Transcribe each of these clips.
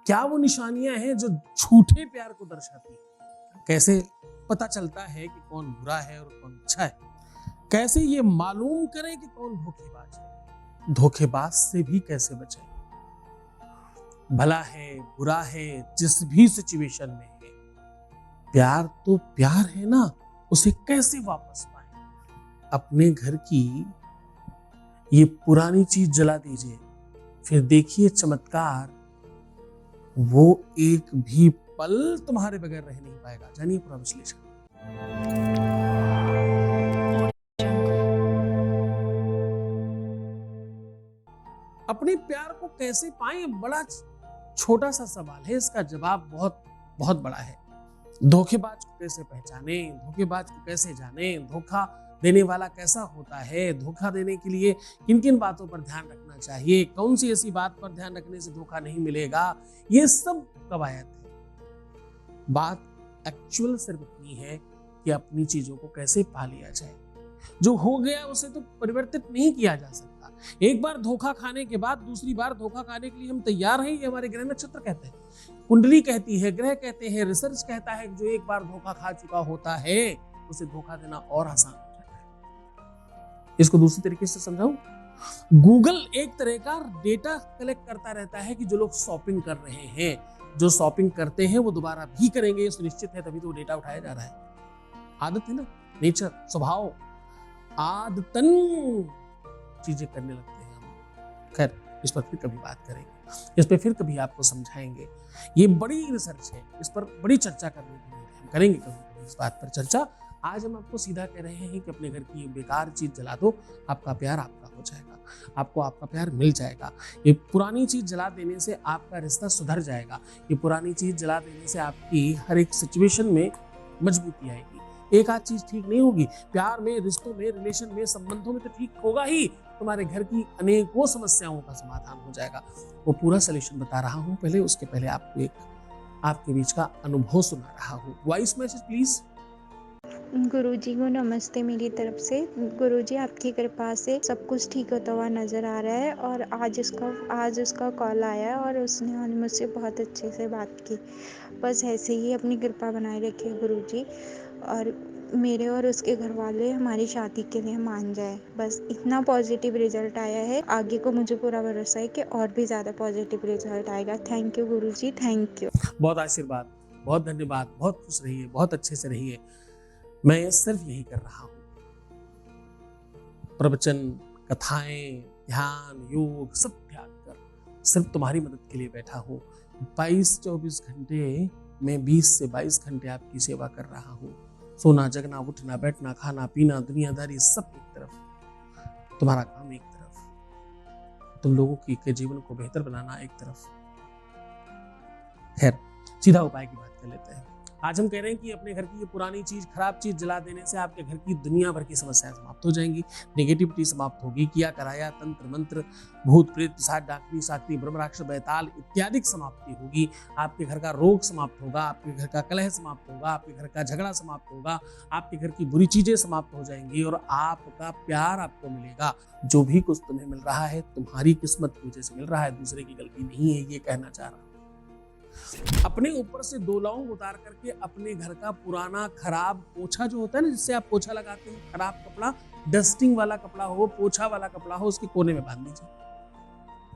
क्या वो निशानियां हैं जो झूठे प्यार को दर्शाती हैं? कैसे पता चलता है कि कौन बुरा है और कौन अच्छा है? कैसे ये मालूम करें कि कौन धोखेबाज है? धोखेबाज से भी कैसे बचें? भला है बुरा है, जिस भी सिचुएशन में है, प्यार तो प्यार है ना, उसे कैसे वापस पाए? अपने घर की ये पुरानी चीज जला दीजिए, फिर देखिए चमत्कार, वो एक भी पल तुम्हारे बगैर रह नहीं पाएगा। जानिए पूरा विश्लेषण। अपने प्यार को कैसे पाएं, बड़ा छोटा सा सवाल है, इसका जवाब बहुत बहुत बड़ा है। धोखेबाज को कैसे पहचाने, धोखेबाज को कैसे जाने, धोखा देने वाला कैसा होता है, धोखा देने के लिए किन किन बातों पर ध्यान रखना चाहिए, कौन सी ऐसी बात पर ध्यान रखने से धोखा नहीं मिलेगा, ये सब कवायद है। बात एक्चुअल सिर्फ इतनी है कि अपनी चीजों को कैसे पा लिया जाए। जो हो गया उसे तो परिवर्तित नहीं किया जा सकता। एक बार धोखा खाने के बाद दूसरी बार धोखा खाने के लिए हम तैयार हैं, ये हमारे ग्रह नक्षत्र कहते हैं, कुंडली कहती है, ग्रह कहते हैं, रिसर्च कहता है कि जो एक बार धोखा खा चुका होता है उसे धोखा देना और आसान हो जाता है। इसको दूसरी तरीके से समझाऊं, गूगल एक तरह का डेटा कलेक्ट करता रहता है कि जो लोग शॉपिंग कर रहे हैं, जो शॉपिंग करते हैं वो दोबारा भी करेंगे, ये सुनिश्चित है, तभी तो डेटा उठाया जा रहा है। आदत है ना, नेचर, स्वभाव, आदतन चीजें करने लगते हैं हम। खैर, इस पर फिर कभी बात करेंगे, इस पर फिर कभी आपको समझाएंगे। ये बड़ी रिसर्च है, इस पर बड़ी चर्चा करने के लिए हम करेंगे कभी इस बात पर चर्चा। आज हम आपको सीधा कह रहे हैं कि अपने घर की ये बेकार चीज जला दो, आपका प्यार आपका हो जाएगा, आपको आपका प्यार मिल जाएगा। ये पुरानी चीज जला देने से आपका रिश्ता सुधर जाएगा। ये पुरानी चीज जला देने से आपकी हर एक सिचुएशन में मजबूती आएगी। एक आध चीज ठीक नहीं होगी, प्यार में, रिश्तों में, रिलेशन में, संबंधों में तो ठीक होगा ही, तुम्हारे घर की अनेकों समस्याओं का समाधान हो जाएगा। वो पूरा सलूशन बता रहा हूं, पहले उसके पहले आपको एक आपके बीच का अनुभव सुना रहा हूं। Voice message please. गुरुजी को नमस्ते मेरी तरफ से। गुरुजी, आपकी कृपा से सब कुछ ठीक होता हुआ नज़र आ रहा है और आज उसका कॉल आया और उसने मुझसे बहुत अच्छे से बात की। बस ऐसे ही अपनी कृपा बनाए रखिए गुरुजी, और मेरे और उसके घर वाले हमारी शादी के लिए मान जाए। बस इतना पॉजिटिव रिजल्ट आया है, आगे को मुझे पूरा भरोसा है कि और भी ज़्यादा पॉजिटिव रिजल्ट आएगा। Thank you Guruji, thank you. बहुत आशीर्वाद, बहुत धन्यवाद, बहुत खुश रहिए, बहुत अच्छे से रहिए। मैं सिर्फ यही कर रहा हूं, प्रवचन, कथाएं, ध्यान, योग सब त्याग कर सिर्फ तुम्हारी मदद के लिए बैठा हूं। 22-24 घंटे में 20 से 22 घंटे आपकी सेवा कर रहा हूं। सोना, जगना, उठना, बैठना, खाना, पीना, दुनियादारी सब एक तरफ, तुम्हारा काम एक तरफ, तुम लोगों के जीवन को बेहतर बनाना एक तरफ। खैर, सीधा उपाय की बात कर लेते हैं। आज हम कह रहे हैं कि अपने घर की ये पुरानी चीज, खराब चीज जला देने से आपके घर की दुनिया भर की समस्याएं समाप्त हो जाएंगी, नेगेटिविटी समाप्त होगी, किया कराया, तंत्र मंत्र, भूत प्रेत, पिशाच, डाकनी, साकनी, ब्रह्म राक्षस, बैताल इत्यादि समाप्ति होगी। आपके घर का रोग समाप्त होगा, आपके घर का कलह समाप्त होगा, आपके घर का झगड़ा समाप्त होगा, आपके घर की बुरी चीजें समाप्त हो जाएंगी और आपका प्यार आपको मिलेगा। जो भी कुछ तुम्हें मिल रहा है तुम्हारी किस्मत की वजह से मिल रहा है, दूसरे की गलती नहीं है, ये कहना चाह रहा हूं। अपने ऊपर से 2 लौंग उतार करके अपने घर का पुराना खराब पोछा जो होता है ना, जिससे आप पोछा लगाते हैं, खराब कपड़ा, डस्टिंग वाला कपड़ा हो, पोछा वाला कपड़ा हो, उसके कोने में बांध दीजिए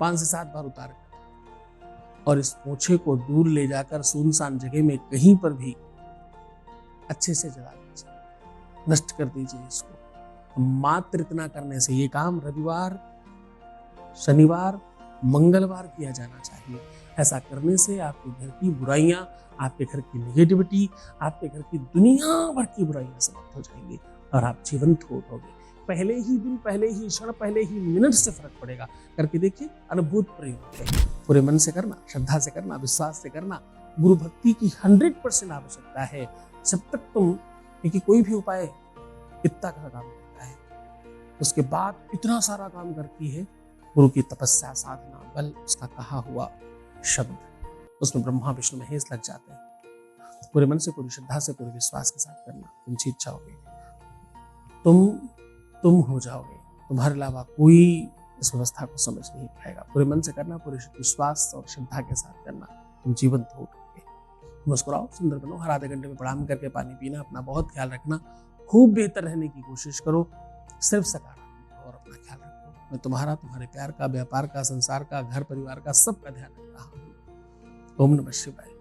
5 से 7 बार उतार कर, और इस पोछे को दूर ले जाकर सुनसान जगह में कहीं पर भी अच्छे से जला दीजिए, नष्ट कर दीजिए इसको। मात्र इतना करने से, ये काम रविवार, शनिवार, मंगलवार किया जाना चाहिए। ऐसा करने से आपके घर की बुराइयां, आपके घर की नेगेटिविटी, आपके घर की दुनिया भर की बुराइयां समाप्त हो जाएंगी और आप जीवंत हो जाओगे। पहले ही दिन, पहले ही क्षण, पहले ही मिनट से फर्क पड़ेगा। करके देखिए, अद्भुत प्रयोग है। पूरे मन से करना, श्रद्धा से करना, विश्वास से करना। गुरु भक्ति की 100% आवश्यकता है। जब तक तुम, क्योंकि कोई भी उपाय इतना का काम करता है, उसके बाद इतना सारा काम करती है गुरु की तपस्या, साधना, बल, उसका कहा हुआ शब्द, उसमें ब्रह्मा विष्णु महेश लग जाते हैं। पूरे मन से, पूरी श्रद्धा से, पूरे विश्वास के साथ करना, तुम जीत जाओगे, तुम हो जाओगे। तुम्हारे अलावा कोई इस व्यवस्था को समझ नहीं पाएगा। पूरे मन से करना, पूरे विश्वास और श्रद्धा के साथ करना, तुम जीवंत हो उठोगे। मुस्कुराओ, सुंदर बनो, हर आधे घंटे में प्रणाम करके पानी पीना, अपना बहुत ख्याल रखना, खूब बेहतर रहने की कोशिश करो, सिर्फ सकारात्मक रहो और अपना ख्याल रखो। मैं तुम्हारा, तुम्हारे प्यार का, व्यापार का, संसार का, घर परिवार का, सबका ध्यान रख रहा हूँ। ओम नमः शिवाय।